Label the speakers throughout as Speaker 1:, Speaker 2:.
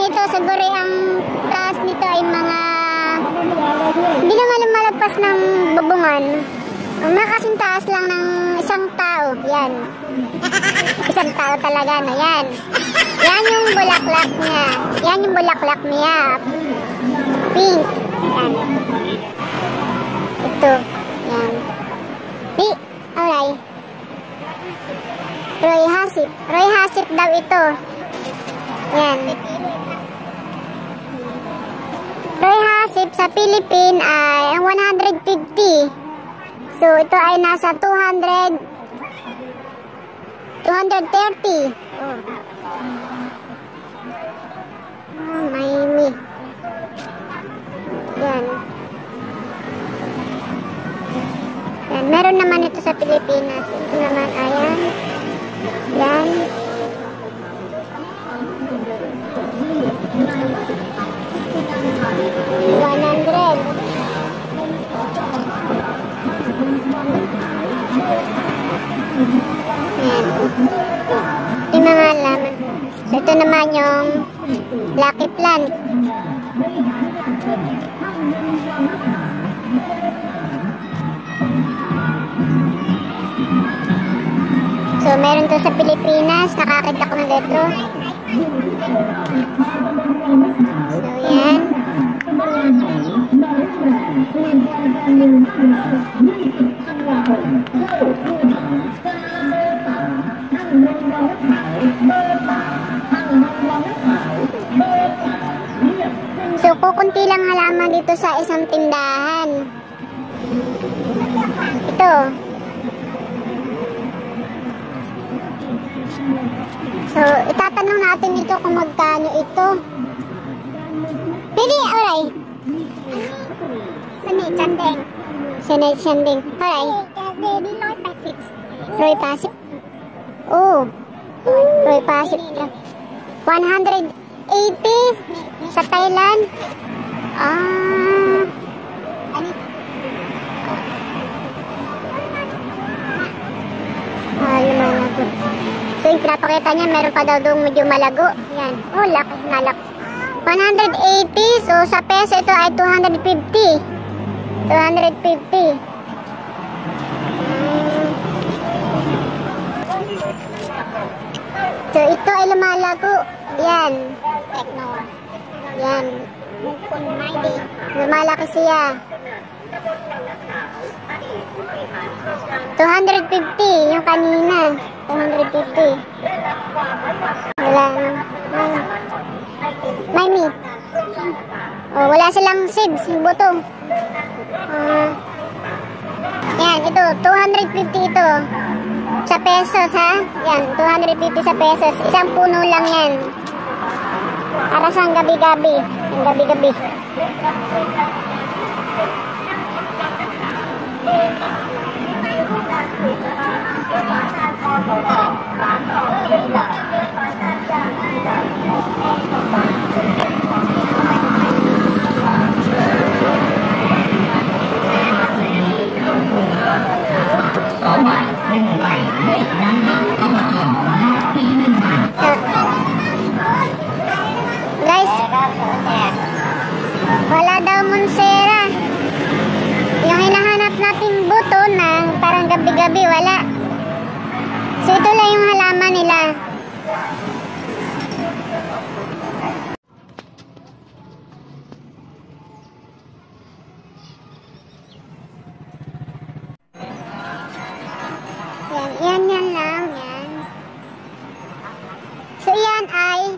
Speaker 1: nito, siguro ang taas nito ay mga hindi naman lumalagpas ng bubungan. Mga kasing taas lang ng isang tao. Yan. Isang tao talaga na yan. Yan yung bulaklak niya. Yan yung bulaklak niya. Pink. Yan. Ito. Yan. Alright. Roy Hasip. Roy Hasip daw ito. Yan. Roy Hasip sa Philippine ay 150. So, ito ay nasa 230. Miami. Yan. Yan. Meron naman ito sa Pilipinas. Ito naman, ayan. Yan. $100. Ayan. Ito yung mga laman. So, ito naman yung Lucky Plant. So, meron to sa Pilipinas. Nakakita ko na dito. So, yan. So, kukunti lang halaman dito sa isang tindahan. Ito. So, itatanong natin ito kung magkano ito. Pwede, alright. Sanay, sanding. Sanay, sanding. Alright. Roy Pasip. Oh. Roy Pasip. 180 sa Thailand. Lumalaki. So, yung pinapakita niya, meron pa daw doon medyo malago. Yan. Oh, laki. Nalaki. 180. So, sa peso, ito ay 250. 250. So, ito ay lumalago. Yan. Yan. Lumalaki siya. 250 yung kanina. 250. Wala. Miami. Oh, wala silang seeds, yung buto. Yan, ito. 250 ito. Sa pesos, ha? Yan, 250 sa pesos. Isang puno lang yan. Para sa gabi-gabi. Yung gabi-gabi. Guys, wala daw Monstera. Yung hinahanap nating buto na parang gabi-gabi, wala. So, ito lang yung halaman nila. Yan lang, yan. So, yan ay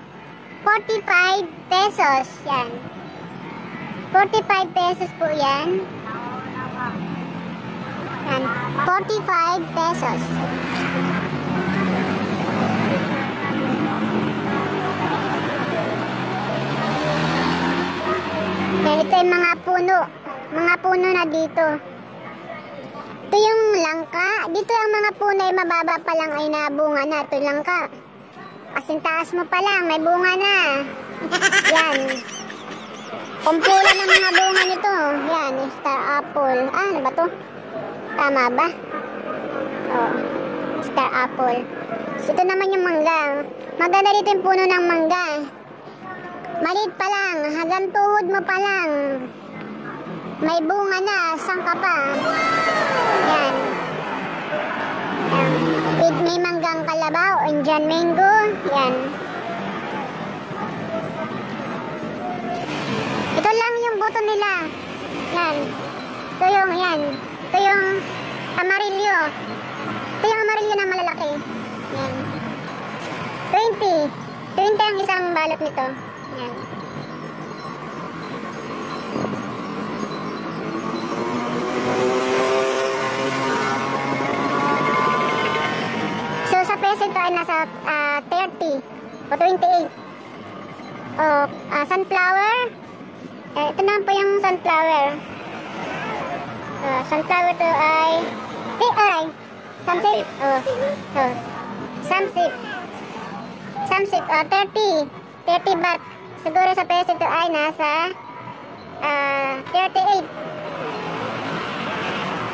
Speaker 1: 45 pesos. Yan. 45 pesos po yan. Yan. 45 pesos. Yan, ito yung mga puno. Mga puno na dito. Ito yung langka. Dito ang mga puno ay mababa pa lang ay nabunga na. Ito yung langka. Kasing taas mo pa lang, may bunga na. Yan. Kumpula ng mga bunga nito. Yan, star apple. Ano ba to? Tama ba? Oh, star apple. So, ito naman yung mangga. Maganda dito yung puno ng mangga. Maliit pa lang, hanggang tuhod mo pa lang. May bunga na, sangka pa. Yan. May manggang kalabaw, Indian mango. Yan. Ito lang yung buto nila. Yan. Ito yung, yan. Ito yung amarillo. Ito yung amarillo na malalaki. Yan. 20. 20 ang isang balot nito. Yan. So sa peso ito ay nasa 30 o 28. Sunflower. Ito naman po yung sunflower. Sunflower to ay samsip. Samsip. 30 baht. Siguro sa peso ito ay nasa 38.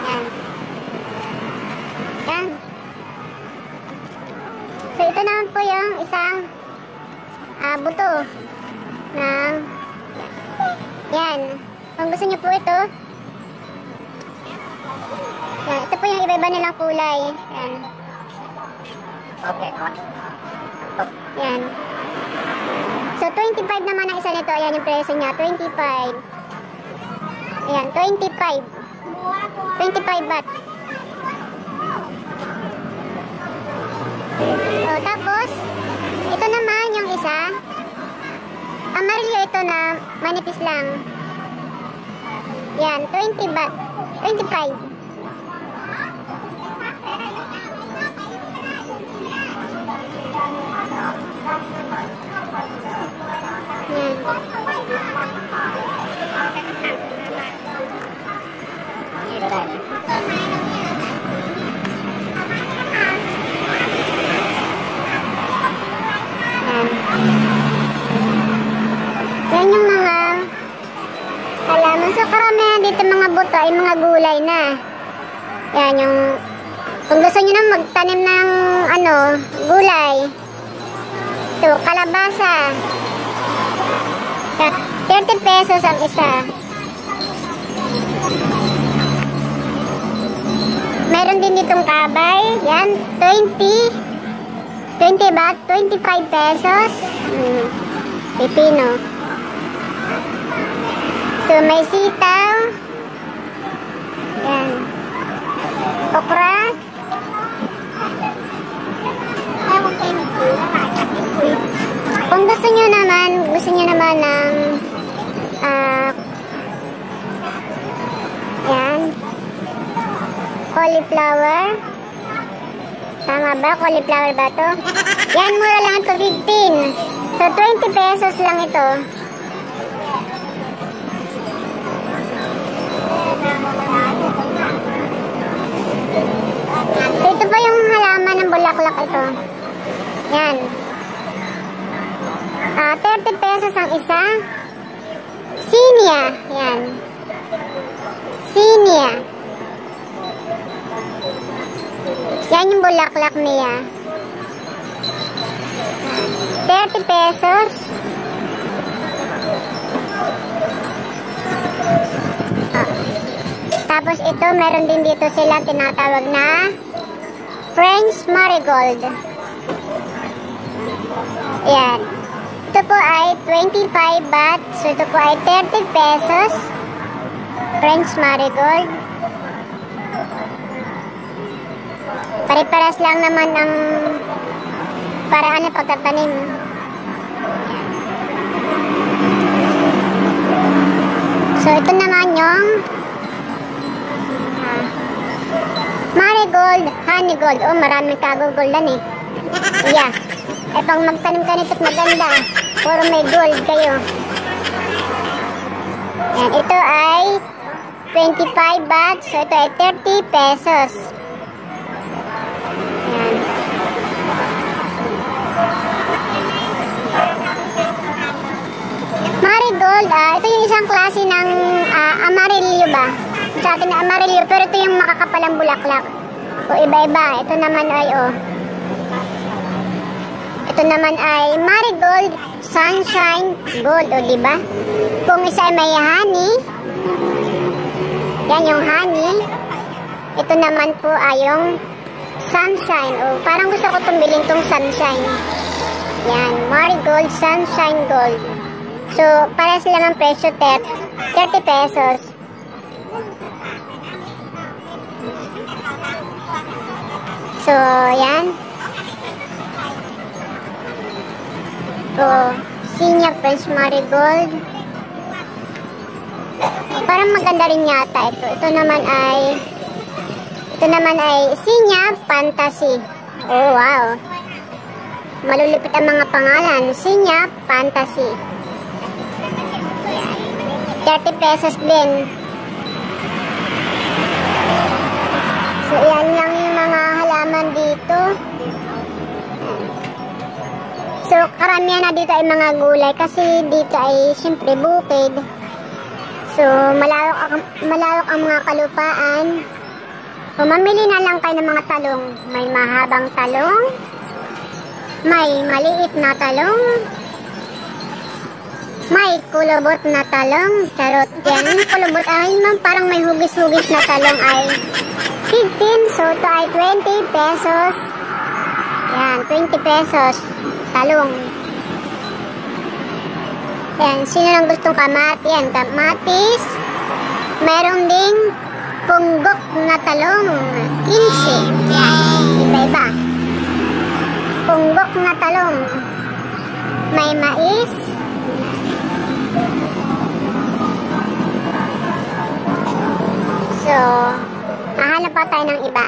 Speaker 1: Yan. Yan. So ito naman po yung isang buto ng yan. Kung gusto nyo po ito, yan. Ito po yung iba-iba nilang kulay. Yan. Okay. Yan. So 25 naman ang isa nito. Ayan yung presyo niya. 25. Ayan, 25. 25 baht. So, tapos, ito naman yung isa. Amarillo ito na manipis lang. Yan, 20 baht. 25. Yan. Yan yung mga halaman. So karamihan dito mga buto ay mga gulay na. Yan yung kung gusto nyo na magtanim ng gulay. Ito, kalabasa. 30 pesos ang isa. Meron din ditong kabay. Yan, 20 baht, 25 pesos. Pipino. So, may sitaw. Yan. Okra. Kung gusto nyo naman ng yan. Cauliflower. Tama ba? Cauliflower ba to? Yan, mura lang ito, 15. So, 20 pesos lang ito. So, ito pa yung halaman ng bulaklak ito. Yan. 30 pesos ang isa. Sinia. Yan. Sinia. Yan yung bulaklak niya. 30 pesos. Tapos ito, meron din dito sila tinatawag na French Marigold. Yan. Ito po ay 25 baht. So ito po ay 30 pesos. French Marigold. Pare-paras lang naman ang paraan ng pagtatanim. So ito naman yung marigold, honeygold. Oh, maraming kagugoldan eh. Yeah. Eh, pang magtanim ka nito't maganda. Puro may gold kayo. Yan, ito ay 25 baht. So ito ay 30 pesos. Yan. Marigold, ito yung isang klase ng amarillo ba? Sa atin na amarillo, pero ito yung makakapalang bulaklak. O iba-iba. Ito naman ay Ito naman ay marigold, sunshine, gold. O, diba? Kung isa ay may honey, yan yung honey. Ito naman po ay yung sunshine. O, parang gusto ko tumbilin tong sunshine. Yan, marigold, sunshine, gold. So, para sila ng presyo, 30 pesos. So, yan. So, Sinya French Marigold. Parang maganda rin yata ito. Ito naman ay Sinya Fantasy. Oh, wow. Malulupit ang mga pangalan. Sinya Fantasy. 30 pesos din. So, yan lang yung mga halaman dito. So, karamihan na dito ay mga gulay kasi dito ay siyempre bukid. So, malawak ang mga kalupaan. So, mamili na lang kayo ng mga talong. May mahabang talong. May maliit na talong. May kulubot na talong. Charot yan. Yung kulubot ay parang may hugis-hugis na talong ay 15. So, ito ay 20 pesos. Yan, 20 pesos. Talong. Yan, sino lang gustong kamati? Yan, kamatis. Meron ding punggok na talong. 15. Yan, iba-iba. Punggok na talong. May mais. So, hahanap pa tayo ng iba.